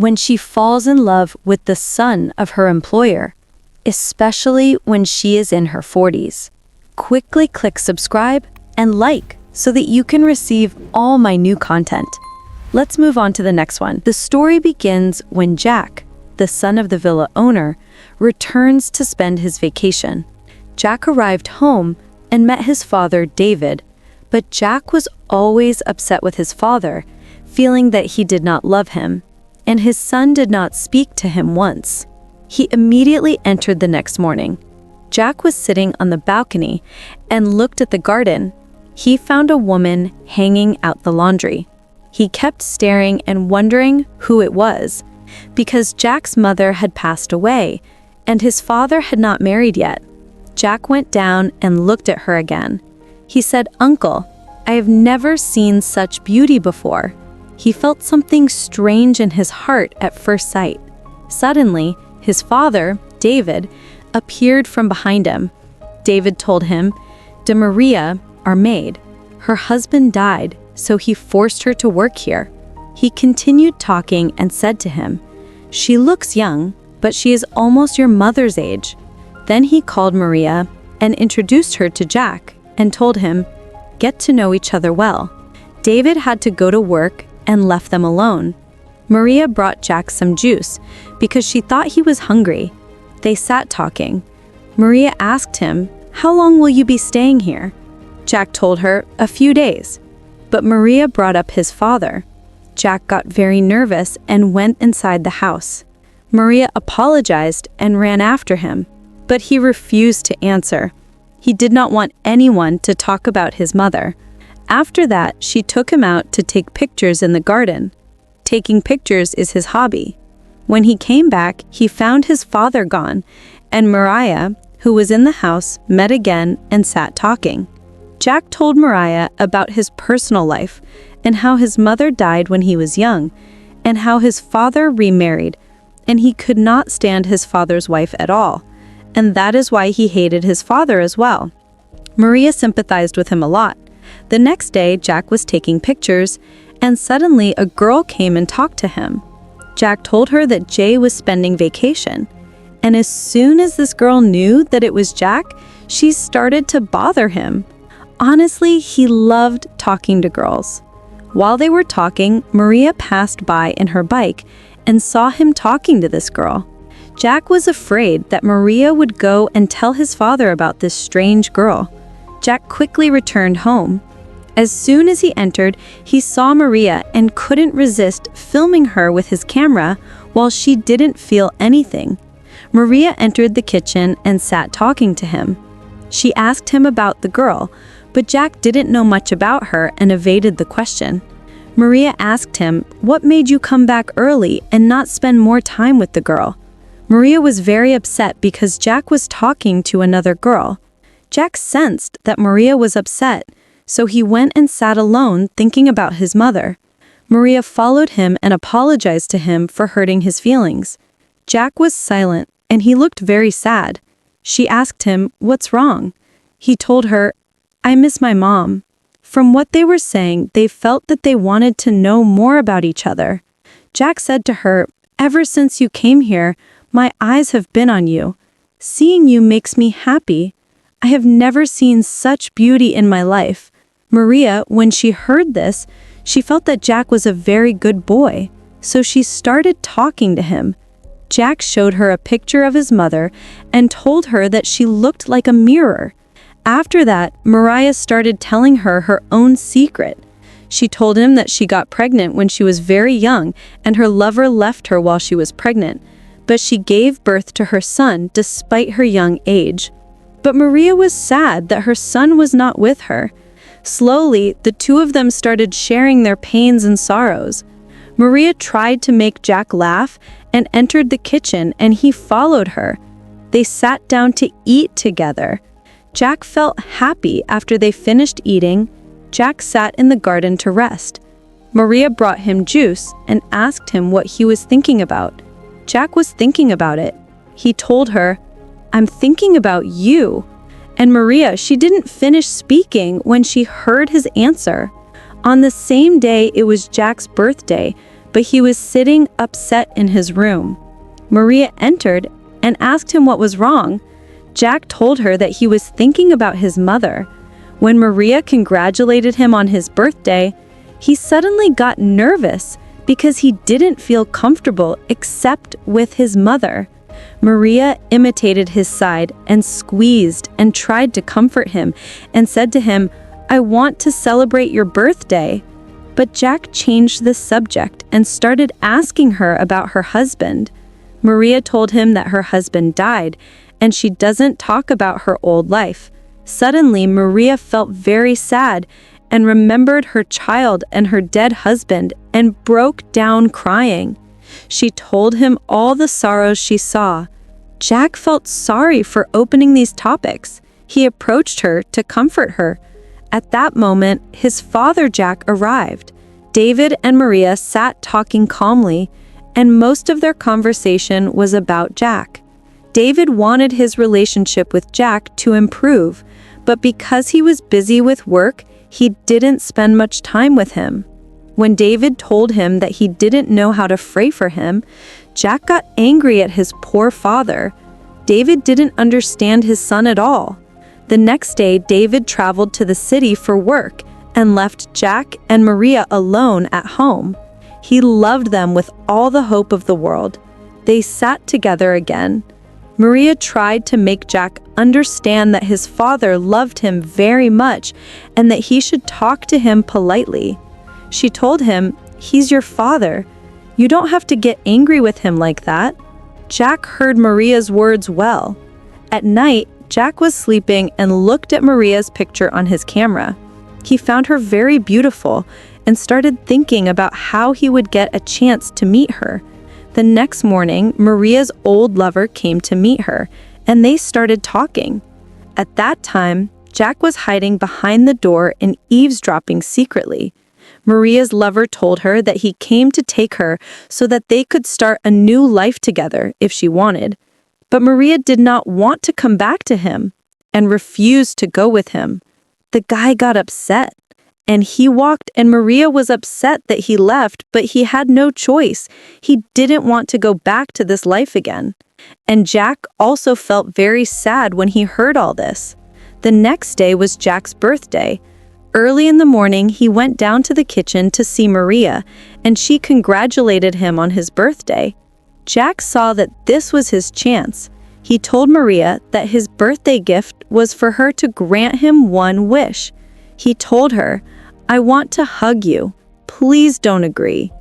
when she falls in love with the son of her employer, especially when she is in her 40s. Quickly click subscribe and like so that you can receive all my new content. Let's move on to the next one. The story begins when Jack, the son of the villa owner, returns to spend his vacation. Jack arrived home and met his father, David, but Jack was always upset with his father, feeling that he did not love him, and his son did not speak to him once. He immediately entered the next morning. Jack was sitting on the balcony and looked at the garden. He found a woman hanging out the laundry. He kept staring and wondering who it was, because Jack's mother had passed away, and his father had not married yet. Jack went down and looked at her again. He said, "Uncle, I have never seen such beauty before." He felt something strange in his heart at first sight. Suddenly, his father, David, appeared from behind him. David told him, Maria, our maid, her husband died, so he forced her to work here. He continued talking and said to him, "She looks young, but she is almost your mother's age." Then he called Maria and introduced her to Jack and told him, "Get to know each other well." David had to go to work and left them alone. Maria brought Jack some juice because she thought he was hungry. They sat talking. Maria asked him, "How long will you be staying here?" Jack told her, "A few days." But Maria brought up his father. Jack got very nervous and went inside the house. Maria apologized and ran after him, but he refused to answer. He did not want anyone to talk about his mother. After that, she took him out to take pictures in the garden. Taking pictures is his hobby. When he came back, he found his father gone, and Maria, who was in the house, met again and sat talking. Jack told Maria about his personal life and how his mother died when he was young, and how his father remarried, and he could not stand his father's wife at all, and that is why he hated his father as well. Maria sympathized with him a lot. The next day, Jack was taking pictures, and suddenly a girl came and talked to him. Jack told her that Jay was spending vacation, and as soon as this girl knew that it was Jack, she started to bother him. Honestly, he loved talking to girls. While they were talking, Maria passed by in her bike and saw him talking to this girl. Jack was afraid that Maria would go and tell his father about this strange girl. Jack quickly returned home. As soon as he entered, he saw Maria and couldn't resist filming her with his camera while she didn't feel anything. Maria entered the kitchen and sat talking to him. She asked him about the girl, but Jack didn't know much about her and evaded the question. Maria asked him, "What made you come back early and not spend more time with the girl?" Maria was very upset because Jack was talking to another girl. Jack sensed that Maria was upset, so he went and sat alone thinking about his mother. Maria followed him and apologized to him for hurting his feelings. Jack was silent and he looked very sad. She asked him, "What's wrong?" He told her, "I miss my mom." From what they were saying, they felt that they wanted to know more about each other. Jack said to her, "Ever since you came here, my eyes have been on you. Seeing you makes me happy. I have never seen such beauty in my life." Maria, when she heard this, she felt that Jack was a very good boy, so she started talking to him. Jack showed her a picture of his mother and told her that she looked like a mirror. After that, Maria started telling her her own secret. She told him that she got pregnant when she was very young and her lover left her while she was pregnant, but she gave birth to her son despite her young age. But Maria was sad that her son was not with her. Slowly, the two of them started sharing their pains and sorrows. Maria tried to make Jack laugh and entered the kitchen, and he followed her. They sat down to eat together. Jack felt happy after they finished eating. Jack sat in the garden to rest. Maria brought him juice and asked him what he was thinking about. Jack was thinking about it. He told her, "I'm thinking about you." And Maria, she didn't finish speaking when she heard his answer. On the same day, it was Jack's birthday, but he was sitting upset in his room. Maria entered and asked him what was wrong. Jack told her that he was thinking about his mother. When Maria congratulated him on his birthday, he suddenly got nervous because he didn't feel comfortable except with his mother. Maria imitated his side and squeezed and tried to comfort him and said to him, "I want to celebrate your birthday." But Jack changed the subject and started asking her about her husband. Maria told him that her husband died and she doesn't talk about her old life. Suddenly, Maria felt very sad and remembered her child and her dead husband and broke down crying. She told him all the sorrows she saw. Jack felt sorry for opening these topics. He approached her to comfort her. At that moment, his father Jack arrived. David and Maria sat talking calmly, and most of their conversation was about Jack. David wanted his relationship with Jack to improve, but because he was busy with work, he didn't spend much time with him. When David told him that he didn't know how to pray for him, Jack got angry at his poor father. David didn't understand his son at all. The next day, David traveled to the city for work and left Jack and Maria alone at home. He loved them with all the hope of the world. They sat together again. Maria tried to make Jack understand that his father loved him very much and that he should talk to him politely. She told him, "He's your father. You don't have to get angry with him like that." Jack heard Maria's words well. At night, Jack was sleeping and looked at Maria's picture on his camera. He found her very beautiful and started thinking about how he would get a chance to meet her. The next morning, Maria's old lover came to meet her, and they started talking. At that time, Jack was hiding behind the door and eavesdropping secretly. Maria's lover told her that he came to take her so that they could start a new life together if she wanted. But Maria did not want to come back to him and refused to go with him. The guy got upset, and he walked, and Maria was upset that he left, but he had no choice. He didn't want to go back to this life again. And Jack also felt very sad when he heard all this. The next day was Jack's birthday. Early in the morning, he went down to the kitchen to see Maria, and she congratulated him on his birthday. Jack saw that this was his chance. He told Maria that his birthday gift was for her to grant him one wish. He told her, "I want to hug you. Please don't agree."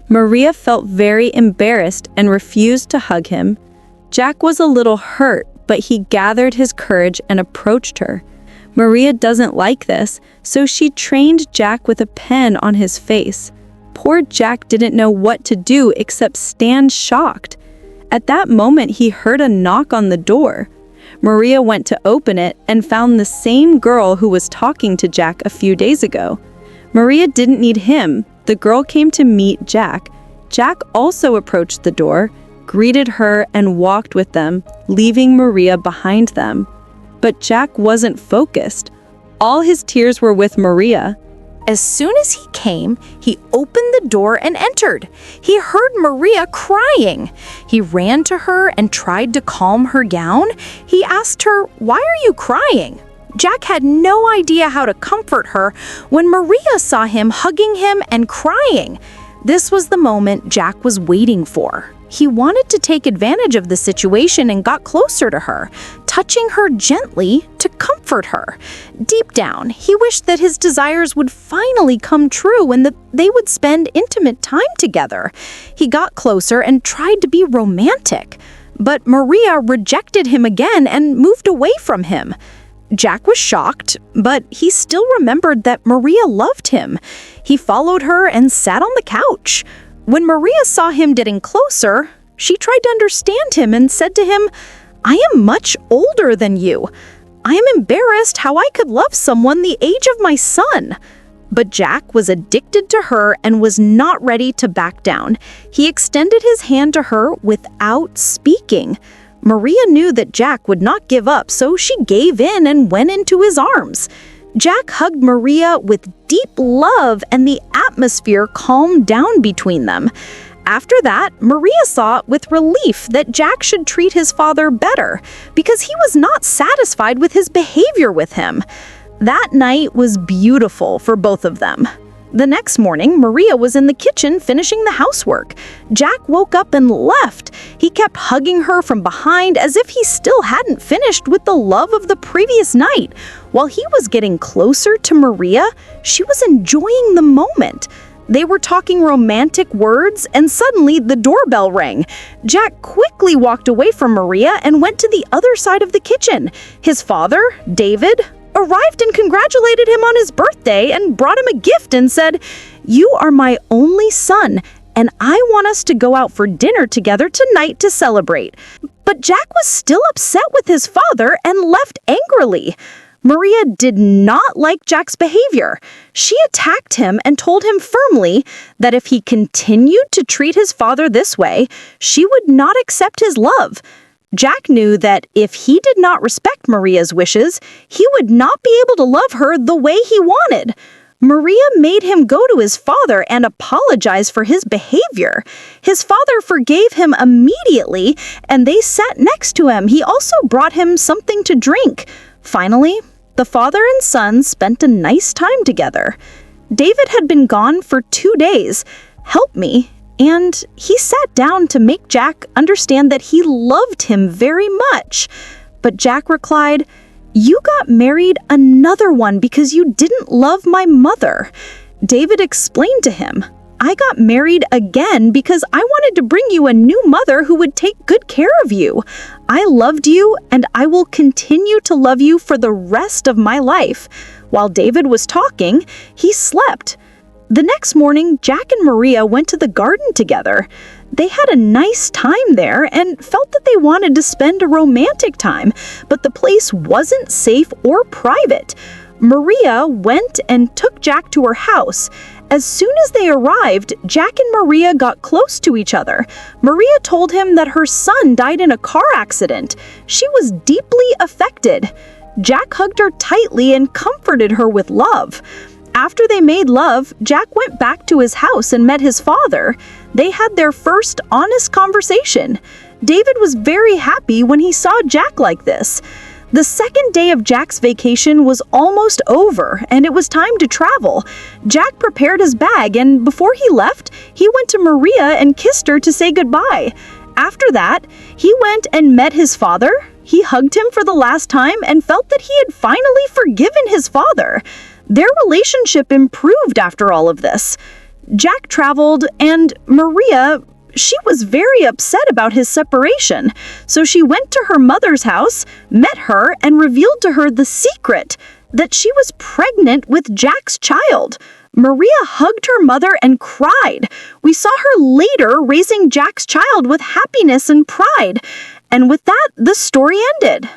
Maria felt very embarrassed and refused to hug him. Jack was a little hurt, but he gathered his courage and approached her. Maria doesn't like this, so she trained Jack with a pen on his face. Poor Jack didn't know what to do except stand shocked. At that moment, he heard a knock on the door. Maria went to open it and found the same girl who was talking to Jack a few days ago. Maria didn't need him. The girl came to meet Jack. Jack also approached the door, greeted her, and walked with them, leaving Maria behind them. But Jack wasn't focused. All his tears were with Maria. As soon as he came, he opened the door and entered. He heard Maria crying. He ran to her and tried to calm her down. He asked her, "Why are you crying?" Jack had no idea how to comfort her when Maria saw him hugging him and crying. This was the moment Jack was waiting for. He wanted to take advantage of the situation and got closer to her, touching her gently to comfort her. Deep down, he wished that his desires would finally come true and that they would spend intimate time together. He got closer and tried to be romantic, but Maria rejected him again and moved away from him. Jack was shocked, but he still remembered that Maria loved him. He followed her and sat on the couch. When Maria saw him getting closer, she tried to understand him and said to him, "I am much older than you. I am embarrassed how I could love someone the age of my son." But Jack was addicted to her and was not ready to back down. He extended his hand to her without speaking. Maria knew that Jack would not give up, so she gave in and went into his arms. Jack hugged Maria with deep love, and the atmosphere calmed down between them. After that, Maria saw with relief that Jack should treat his father better because he was not satisfied with his behavior with him. That night was beautiful for both of them. The next morning, Maria was in the kitchen finishing the housework. Jack woke up and left. He kept hugging her from behind as if he still hadn't finished with the love of the previous night. While he was getting closer to Maria, she was enjoying the moment. They were talking romantic words, and suddenly the doorbell rang. Jack quickly walked away from Maria and went to the other side of the kitchen. His father, David, arrived and congratulated him on his birthday and brought him a gift and said, "You are my only son, and I want us to go out for dinner together tonight to celebrate." But Jack was still upset with his father and left angrily. Maria did not like Jack's behavior. She attacked him and told him firmly that if he continued to treat his father this way, she would not accept his love. Jack knew that if he did not respect Maria's wishes, he would not be able to love her the way he wanted. Maria made him go to his father and apologize for his behavior. His father forgave him immediately, and they sat next to him. He also brought him something to drink. Finally, the father and son spent a nice time together. David had been gone for 2 days. Help me. And he sat down to make Jack understand that he loved him very much. But Jack replied, "You got married another one because you didn't love my mother." David explained to him, "I got married again because I wanted to bring you a new mother who would take good care of you. I loved you, and I will continue to love you for the rest of my life." While David was talking, he slept. The next morning, Jack and Maria went to the garden together. They had a nice time there and felt that they wanted to spend a romantic time, but the place wasn't safe or private. Maria went and took Jack to her house. As soon as they arrived, Jack and Maria got close to each other. Maria told him that her son died in a car accident. She was deeply affected. Jack hugged her tightly and comforted her with love. After they made love, Jack went back to his house and met his father. They had their first honest conversation. David was very happy when he saw Jack like this. The second day of Jack's vacation was almost over, and it was time to travel. Jack prepared his bag, and before he left, he went to Maria and kissed her to say goodbye. After that, he went and met his father. He hugged him for the last time and felt that he had finally forgiven his father. Their relationship improved after all of this. Jack traveled, and Maria, she was very upset about his separation. So she went to her mother's house, met her, and revealed to her the secret that she was pregnant with Jack's child. Maria hugged her mother and cried. We saw her later raising Jack's child with happiness and pride. And with that, the story ended.